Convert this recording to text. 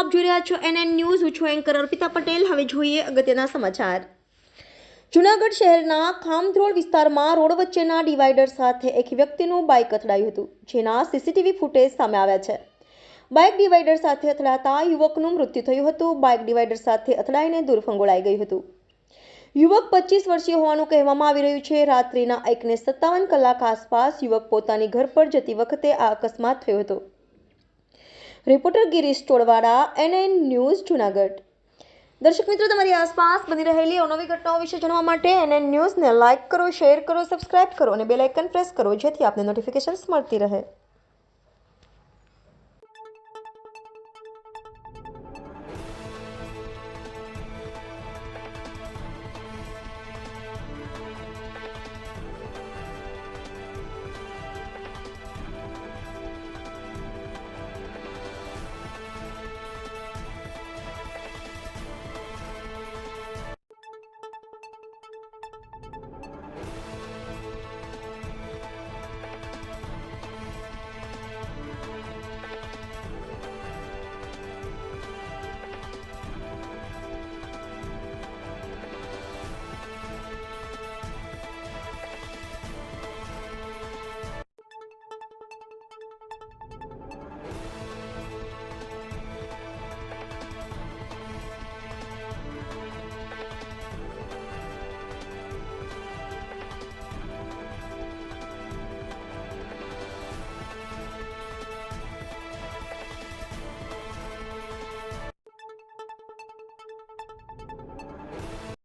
આપ જોઈ રહ્યા છો NN ન્યૂઝ. હું છું એન્કર અર્પિતા પટેલ. હવે જોઈએ અગત્યના સમાચાર. જૂનાગઢ શહેરના ખામધ્રોળ વિસ્તારમાં રોડ વચ્ચેના ડિવાઈડર સાથે એક વ્યક્તિનું બાઇક અથડાયું હતું, જેના સીસીટીવી ફૂટેજ સામે આવ્યા છે. બાઇક ડિવાઈડર સાથે અથડાતા યુવકનું મૃત્યુ થયું હતું. બાઇક ડિવાઈડર સાથે અથડાઈને દૂર ફંગોળાઈ ગયું હતું. યુવક 25 વર્ષીય હોવાનું કહેવામાં આવી રહ્યું છે. રાત્રિના 1:57 કલાક આસપાસ યુવક પોતાની ઘર પર જતી વખતે આ અકસ્માત થયો હતો. Reporter Girish Tolvada, NN news, Junagadh. દર્શક મિત્રો, તમારી આસપાસ બની રહેલી અવનવી ઘટનાઓ વિશે જાણવા માટે NN ન્યૂઝને લાઇક કરો, શેર કરો, સબસ્ક્રાઇબ કરો અને બેલ આઇકન પ્રેસ કરો, જેથી આપને નોટિફિકેશન્સ મળતી રહે.